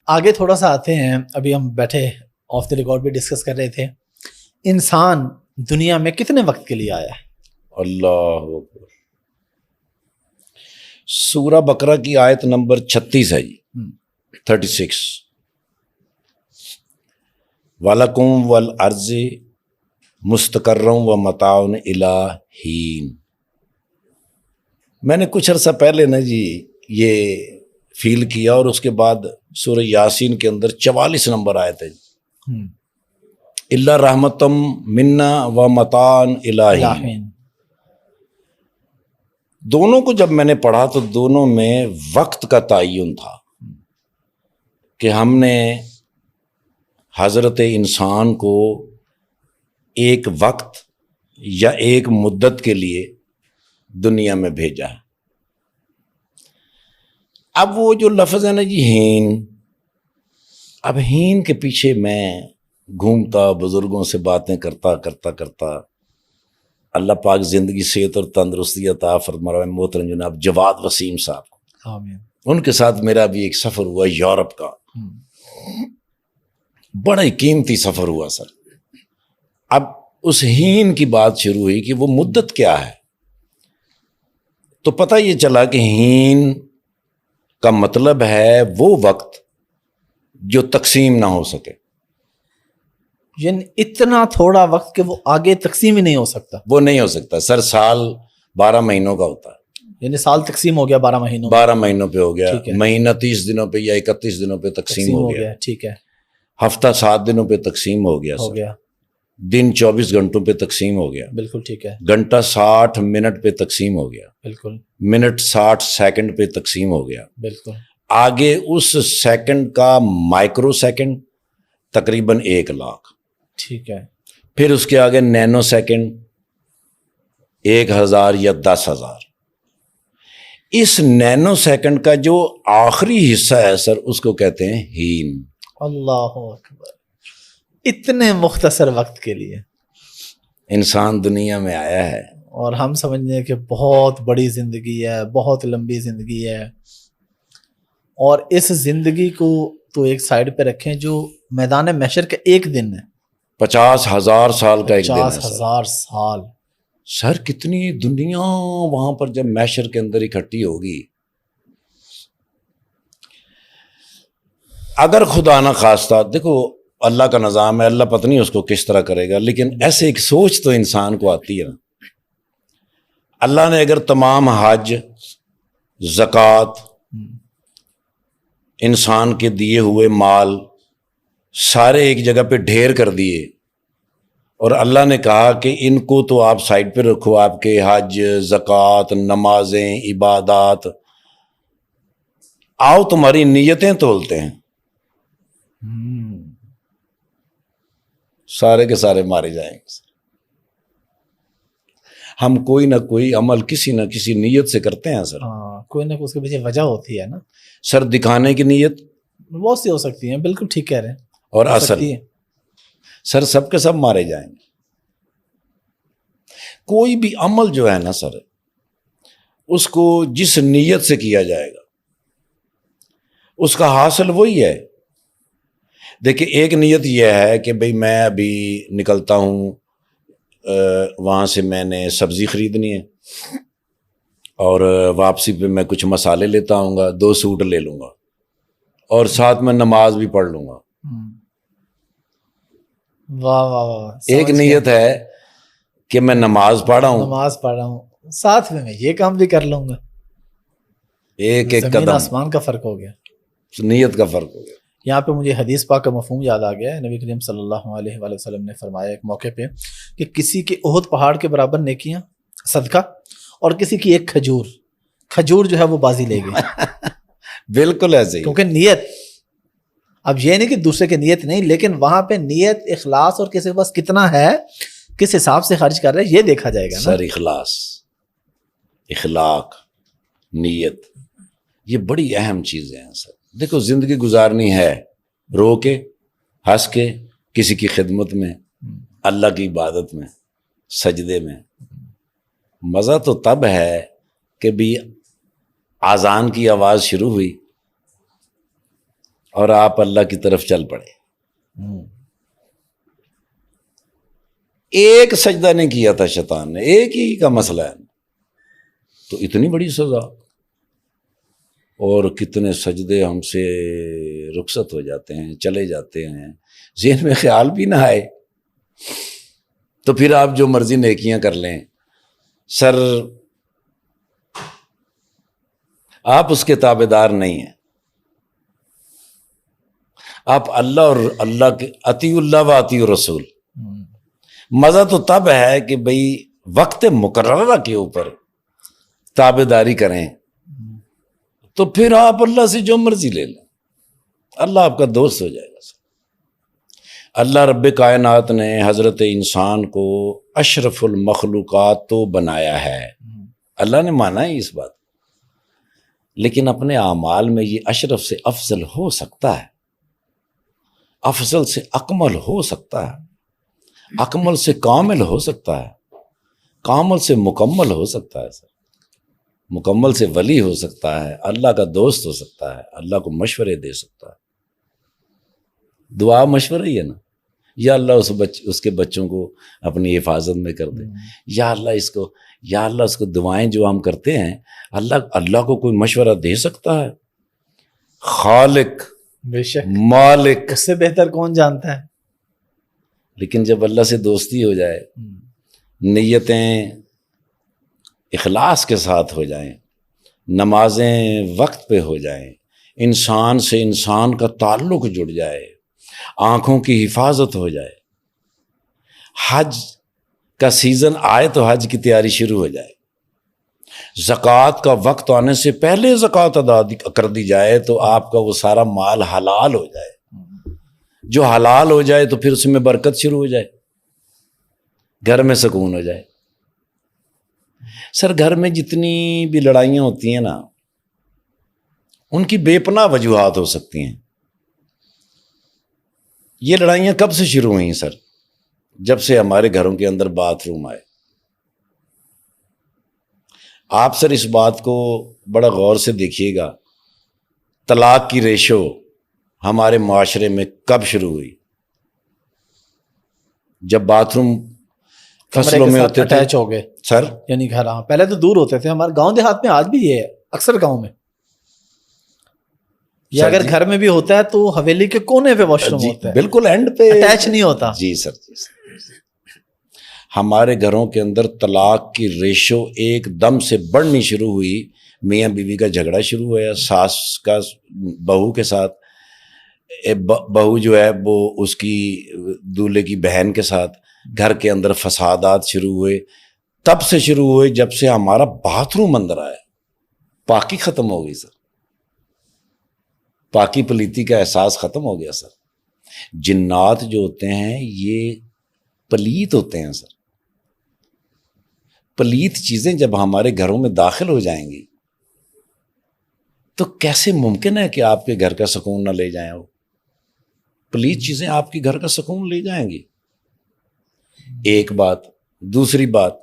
آگے تھوڑا سا آتے ہیں. ابھی ہم بیٹھے آف دی ریکارڈ بھی ڈسکس کر رہے تھے انسان دنیا میں کتنے وقت کے لیے آیا ہے. اللہ اکبر. سورہ بقرہ کی آیت نمبر 36 ہے جی 36. وَلَكُمْ وَالْأَرْضِ مُسْتَقَرٌّ وَمَتَاعٌ إِلَىٰ حِینٍ. میں نے کچھ عرصہ پہلے نا جی یہ فیل کیا اور اس کے بعد سورہ یاسین کے اندر 44 نمبر آیت ہے اِلَّا رَحْمَةً مِنَّا وَمَتَاعٌ إِلَىٰ حِینٍ. دونوں کو جب میں نے پڑھا تو دونوں میں وقت کا تعین تھا کہ ہم نے حضرت انسان کو ایک وقت یا ایک مدت کے لیے دنیا میں بھیجا ہے. اب وہ جو لفظ ہے نا جی ہین، اب ہین کے پیچھے میں گھومتا بزرگوں سے باتیں کرتا کرتا کرتا اللہ پاک زندگی صحت اور تندرستی عطا فرمائے محترم جناب جواد وسیم صاحب کو. آمین. ان کے ساتھ میرا بھی ایک سفر ہوا یورپ کا، بڑا ہی قیمتی سفر ہوا سر. اب اس ہین کی بات شروع ہوئی کہ وہ مدت کیا ہے، تو پتہ یہ چلا کہ ہین کا مطلب ہے وہ وقت جو تقسیم نہ ہو سکے. یعنی اتنا تھوڑا وقت کہ وہ آگے تقسیم ہی نہیں ہو سکتا. وہ نہیں ہو سکتا سر. سال 12 مہینوں کا ہوتا ہے، یعنی سال تقسیم ہو گیا 12 مہینوں 12 مہینوں پہ ہو گیا. ٹھیک ہے. مہینہ 30 دنوں پہ یا 31 دنوں پہ تقسیم ہو گیا. ٹھیک ہے. ہفتہ 7 دنوں پہ تقسیم ہو گیا ہو گیا. دن 24 گھنٹوں پہ تقسیم ہو گیا. بالکل ٹھیک ہے. گھنٹہ 60 منٹ پہ تقسیم ہو گیا. بالکل. منٹ 60 سیکنڈ پہ تقسیم ہو گیا. بالکل. آگے اس سیکنڈ کا مائکرو سیکنڈ تقریباً 1 لاکھ. ٹھیک ہے. پھر اس کے آگے نینو سیکنڈ 1000 یا 10,000. اس نینو سیکنڈ کا جو آخری حصہ ہے سر اس کو کہتے ہیں ہین. اللہ اکبر. اتنے مختصر وقت کے لیے انسان دنیا میں آیا ہے اور ہم سمجھتے ہیں کہ بہت بڑی زندگی ہے، بہت لمبی زندگی ہے. اور اس زندگی کو تو ایک سائڈ پہ رکھیں جو میدان محشر کا ایک دن ہے 50,000 سال کا ایک دن ہے 50,000 سال. سر کتنی دنیا وہاں پر جب محشر کے اندر اکٹھی ہوگی. اگر خدا نہ خواستہ، دیکھو اللہ کا نظام ہے، اللہ پتہ نہیں اس کو کس طرح کرے گا، لیکن ایسے ایک سوچ تو انسان کو آتی ہے نا. اللہ نے اگر تمام حج، زکوٰۃ، انسان کے دیے ہوئے مال سارے ایک جگہ پہ ڈھیر کر دیے اور اللہ نے کہا کہ ان کو تو آپ سائڈ پہ رکھو، آپ کے حج، زکوٰۃ، نمازیں، عبادات، آؤ تمہاری نیتیں تولتے ہیں، سارے کے سارے مارے جائیں گے. ہم کوئی نہ کوئی عمل کسی نہ کسی نیت سے کرتے ہیں سر. کوئی نہ کوئی اس کے پیچھے وجہ ہوتی ہے نا سر. دکھانے کی نیت بہت سی ہو سکتی ہیں. بالکل ٹھیک کہہ رہے ہیں. اور اصل سر سب کے سب مارے جائیں گے. کوئی بھی عمل جو ہے نا سر اس کو جس نیت سے کیا جائے گا اس کا حاصل وہی ہے. دیکھیں ایک نیت یہ ہے کہ بھئی میں ابھی نکلتا ہوں، وہاں سے میں نے سبزی خریدنی ہے اور واپسی پہ میں کچھ مسالے لیتا ہوں گا، 2 سوٹ لے لوں گا اور ساتھ میں نماز بھی پڑھ لوں گا. واہ واہ واہ. ایک نیت ہے کہ میں نماز پڑھا ہوں، ساتھ میں یہ کام بھی کر لوں گا. ایک زمین قدم آسمان کا فرق ہو گیا، نیت کا فرق ہو گیا. یہاں پہ مجھے حدیث پاک کا مفہوم یاد آ گیا ہے. نبی کریم صلی اللہ علیہ وآلہ وسلم نے فرمایا ایک موقع پہ کہ کسی کے احد پہاڑ کے برابر نیکیاں صدقہ اور کسی کی ایک کھجور جو ہے وہ بازی لے گئی. بالکل ایسے ہی، کیونکہ نیت، اب یہ نہیں کہ دوسرے کی نیت نہیں، لیکن وہاں پہ نیت، اخلاص اور کسی کے پاس کتنا ہے، کس حساب سے خرچ کر رہے ہیں، یہ دیکھا جائے گا نا سر. اخلاص، اخلاق، نیت یہ بڑی اہم چیزیں ہیں سر. دیکھو زندگی گزارنی ہے رو کے، ہنس کے، کسی کی خدمت میں، اللہ کی عبادت میں، سجدے میں. مزہ تو تب ہے کہ بھی اذان کی آواز شروع ہوئی اور آپ اللہ کی طرف چل پڑے. ایک سجدہ نہیں کیا تھا شیطان نے، ایک ہی کا مسئلہ ہے، تو اتنی بڑی سزا. اور کتنے سجدے ہم سے رخصت ہو جاتے ہیں، چلے جاتے ہیں، ذہن میں خیال بھی نہ آئے. تو پھر آپ جو مرضی نیکیاں کر لیں، سر آپ اس کے تابع دار نہیں ہیں. آپ اللہ اور اللہ کے اطیع اللہ و اطیع الرسول. مزہ تو تب ہے کہ بھئی وقت مقررہ کے اوپر تابع داری کریں، تو پھر آپ اللہ سے جو مرضی لے لیں، اللہ آپ کا دوست ہو جائے گا. اللہ رب کائنات نے حضرت انسان کو اشرف المخلوقات تو بنایا ہے، اللہ نے مانا ہے اس بات، لیکن اپنے اعمال میں یہ اشرف سے افضل ہو سکتا ہے، افضل سے اکمل ہو سکتا ہے، اکمل سے کامل ہو سکتا ہے، کامل سے مکمل ہو سکتا ہے، مکمل سے ولی ہو سکتا ہے، اللہ کا دوست ہو سکتا ہے، اللہ کو مشورے دے سکتا ہے. دعا مشورہ ہی ہے نا. یا اللہ اس کے بچوں کو اپنی حفاظت میں کر دے، یا اللہ اس کو دعائیں جو ہم کرتے ہیں، اللہ کو کوئی مشورہ دے سکتا ہے؟ خالق، بے شک مالک، اس سے بہتر کون جانتا ہے. لیکن جب اللہ سے دوستی ہو جائے، نیتیں اخلاص کے ساتھ ہو جائیں، نمازیں وقت پہ ہو جائیں، انسان سے انسان کا تعلق جڑ جائے، آنکھوں کی حفاظت ہو جائے، حج کا سیزن آئے تو حج کی تیاری شروع ہو جائے، زکوٰۃ کا وقت آنے سے پہلے زکوٰۃ ادا کر دی جائے تو آپ کا وہ سارا مال حلال ہو جائے. جو حلال ہو جائے تو پھر اس میں برکت شروع ہو جائے، گھر میں سکون ہو جائے. سر گھر میں جتنی بھی لڑائیاں ہوتی ہیں نا، ان کی بے پناہ وجوہات ہو سکتی ہیں. یہ لڑائیاں کب سے شروع ہوئیں سر؟ جب سے ہمارے گھروں کے اندر باتھ روم آئے. آپ سر اس بات کو بڑا غور سے دیکھیے گا، طلاق کی ریشو ہمارے معاشرے میں کب شروع ہوئی؟ جب باتھ روم فصلوں میں ہوتے تھے، اٹیچ ہو گئے سر، یعنی گھر پہلے تو دور ہوتے تھے. ہمارے گاؤں دیہات میں آج بھی یہ ہے، اکثر گاؤں میں، یا اگر گھر میں بھی ہوتا ہے تو حویلی کے کونے پہ واش روم ہوتا ہے، بالکل اینڈ پہ اٹیچ نہیں ہوتا. جی سر، جی سر. ہمارے گھروں کے اندر طلاق کی ریشو ایک دم سے بڑھنی شروع ہوئی. میاں بیوی کا جھگڑا شروع ہوا، ساس کا بہو کے ساتھ، بہو جو ہے وہ اس کی دولہے کی بہن کے ساتھ، گھر کے اندر فسادات شروع ہوئے. تب سے شروع ہوئے جب سے ہمارا باتھ روم اندر آیا، پاکی ختم ہو گئی سر، پاکی پلیتی کا احساس ختم ہو گیا سر. جنات جو ہوتے ہیں یہ پلیت ہوتے ہیں سر. پلیت چیزیں جب ہمارے گھروں میں داخل ہو جائیں گی تو کیسے ممکن ہے کہ آپ کے گھر کا سکون نہ لے جائیں؟ وہ پلیت چیزیں آپ کے گھر کا سکون لے جائیں گی. ایک بات. دوسری بات،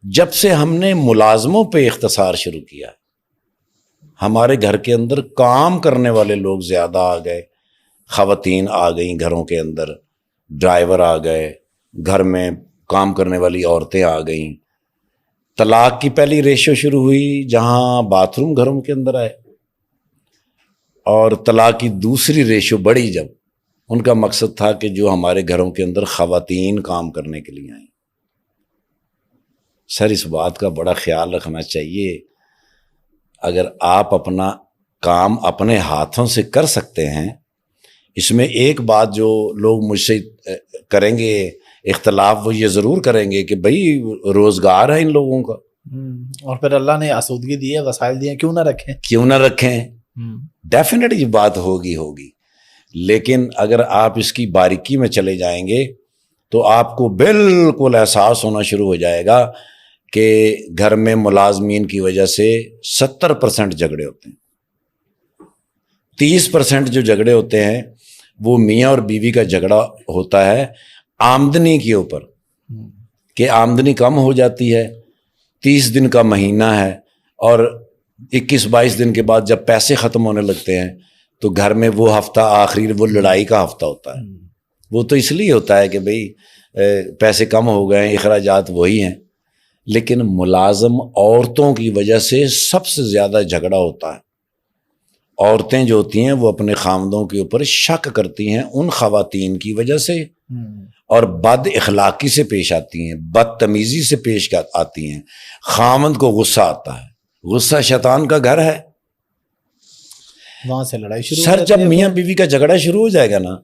جب سے ہم نے ملازموں پہ اختصار شروع کیا، ہمارے گھر کے اندر کام کرنے والے لوگ زیادہ آ گئے، خواتین آ گئیں گھروں کے اندر، ڈرائیور آ گئے، گھر میں کام کرنے والی عورتیں آ گئیں. طلاق کی پہلی ریشو شروع ہوئی جہاں باتھ روم گھروں کے اندر آئے، اور طلاق کی دوسری ریشو بڑھی جب ان کا مقصد تھا کہ جو ہمارے گھروں کے اندر خواتین کام کرنے کے لیے آئیں. سر اس بات کا بڑا خیال رکھنا چاہیے. اگر آپ اپنا کام اپنے ہاتھوں سے کر سکتے ہیں، اس میں ایک بات جو لوگ مجھ سے کریں گے اختلاف، وہ یہ ضرور کریں گے کہ بھئی روزگار ہے ان لوگوں کا، اور پھر اللہ نے آسودگی دی ہے، وسائل دیے، کیوں نہ رکھیں. ڈیفینیٹ یہ بات ہوگی. لیکن اگر آپ اس کی باریکی میں چلے جائیں گے تو آپ کو بالکل احساس ہونا شروع ہو جائے گا کہ گھر میں ملازمین کی وجہ سے 70% جھگڑے ہوتے ہیں. 30% جو جھگڑے ہوتے ہیں وہ میاں اور بیوی کا جھگڑا ہوتا ہے آمدنی کے اوپر، کہ آمدنی کم ہو جاتی ہے، 30 دن کا مہینہ ہے، اور 21-22 دن کے بعد جب پیسے ختم ہونے لگتے ہیں تو گھر میں وہ ہفتہ آخری وہ لڑائی کا ہفتہ ہوتا ہے. وہ تو اس لیے ہوتا ہے کہ بھئی پیسے کم ہو گئے ہیں، اخراجات وہی ہیں. لیکن ملازم عورتوں کی وجہ سے سب سے زیادہ جھگڑا ہوتا ہے. عورتیں جو ہوتی ہیں وہ اپنے خامدوں کے اوپر شک کرتی ہیں ان خواتین کی وجہ سے، اور بد اخلاقی سے پیش آتی ہیں، بدتمیزی سے پیش آتی ہیں. خامند کو غصہ آتا ہے، غصہ شیطان کا گھر ہے. وہاں سے لڑائی شروع سر جب میاں بیوی کا جھگڑا شروع ہو جائے گا نا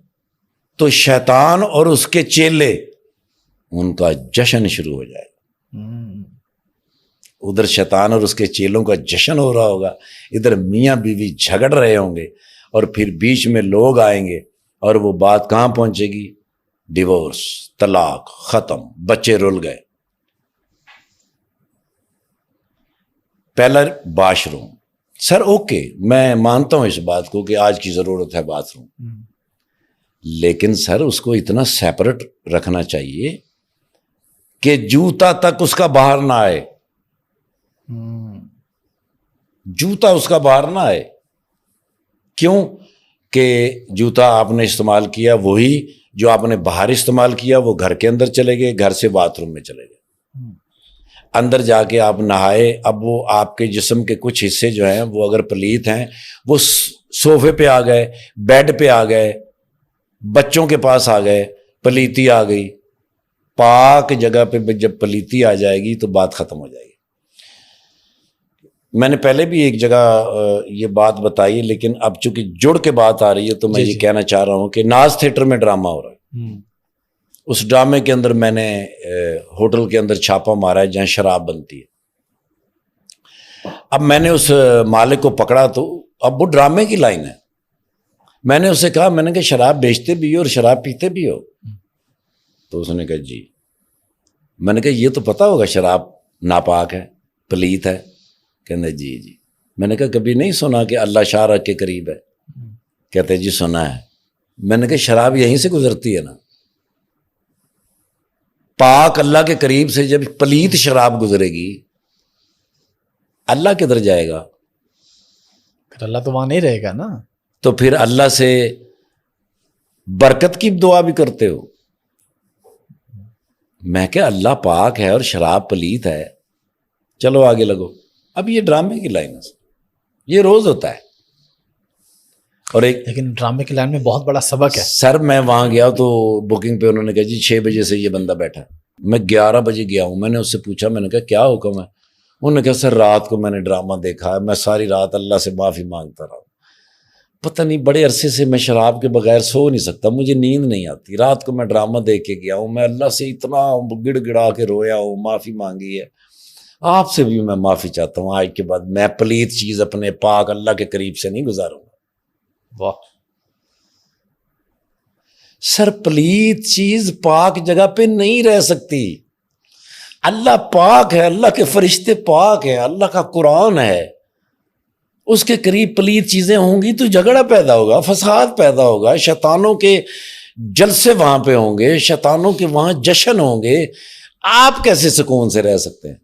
تو شیطان اور اس کے چیلے ان کا جشن شروع ہو جائے گا. ادھر شیطان اور اس کے چیلوں کا جشن ہو رہا ہوگا، ادھر میاں بیوی جھگڑ رہے ہوں گے، اور پھر بیچ میں لوگ آئیں گے اور وہ بات کہاں پہنچے گی؟ ڈیورس، طلاق، ختم، بچے رول گئے. پہلا واش روم. سر اوکے، میں مانتا ہوں اس بات کو کہ آج کی ضرورت ہے باتھ روم، لیکن سر اس کو اتنا سیپریٹ رکھنا چاہیے کہ جوتا تک اس کا باہر نہ آئے. جوتا اس کا باہر نہ آئے. کیوں؟ کہ جوتا آپ نے استعمال کیا وہی جو آپ نے باہر استعمال کیا وہ گھر کے اندر چلے گئے، گھر سے باتھ روم میں چلے گئے، اندر جا کے آپ نہائے. اب وہ آپ کے جسم کے کچھ حصے جو ہیں وہ اگر پلیت ہیں وہ صوفے پہ آ گئے، بیڈ پہ آ گئے، بچوں کے پاس آ گئے، پلیتی آ گئی. پاک جگہ پہ جب پلیتی آ جائے گی تو بات ختم ہو جائے گی. میں نے پہلے بھی ایک جگہ یہ بات بتائی، لیکن اب چونکہ جڑ کے بات آ رہی ہے تو میں یہ کہنا چاہ رہا ہوں کہ ناز تھیٹر میں ڈرامہ ہو رہا ہے. اس ڈرامے کے اندر میں نے ہوٹل کے اندر چھاپا مارا ہے جہاں شراب بنتی ہے. اب میں نے اس مالک کو پکڑا تو اب وہ ڈرامے کی لائن ہے. میں نے اسے کہا، میں نے کہا شراب بیچتے بھی ہو اور شراب پیتے بھی ہو؟ تو اس نے کہا جی. میں نے کہا یہ تو پتا ہوگا شراب ناپاک ہے، پلیت ہے؟ کہنے جی جی. میں نے کہا کبھی نہیں سنا کہ اللہ شارع کے قریب ہے؟ کہتے جی سنا ہے. میں نے کہا شراب یہیں سے گزرتی ہے نا. پاک اللہ کے قریب سے جب پلیت شراب گزرے گی اللہ کدھر جائے گا؟ پھر اللہ تو وہاں نہیں رہے گا نا. تو پھر اللہ سے برکت کی دعا بھی کرتے ہو. میں کہ اللہ پاک ہے اور شراب پلیت ہے، چلو آگے لگو. اب یہ ڈرامے کی لائن ہے، یہ روز ہوتا ہے. اور ایک لیکن ڈرامے کی لائن میں بہت بڑا سبق ہے. سر میں وہاں گیا تو بکنگ پہ انہوں نے کہا جی 6 بجے سے یہ بندہ بیٹھا. میں 11 بجے گیا ہوں. میں نے اس سے پوچھا، میں نے کہا کیا حکم ہے؟ انہوں نے کہا سر رات کو میں نے ڈرامہ دیکھا ہے، میں ساری رات اللہ سے معافی مانگتا رہا. پتہ نہیں بڑے عرصے سے میں شراب کے بغیر سو نہیں سکتا، مجھے نیند نہیں آتی. رات کو میں ڈرامہ دیکھ کے گیا ہوں، میں اللہ سے اتنا گڑ گڑا کے رویا ہوں، معافی مانگی ہے. آپ سے بھی میں معافی چاہتا ہوں، آج کے بعد میں پلیت چیز اپنے پاک اللہ کے قریب سے نہیں گزاروں گا. واہ. سر پلیت چیز پاک جگہ پہ نہیں رہ سکتی. اللہ پاک ہے، اللہ کے فرشتے پاک ہیں، اللہ کا قرآن ہے. اس کے قریب پلیت چیزیں ہوں گی تو جھگڑا پیدا ہوگا، فساد پیدا ہوگا، شیطانوں کے جلسے وہاں پہ ہوں گے، شیطانوں کے وہاں جشن ہوں گے. آپ کیسے سکون سے رہ سکتے ہیں؟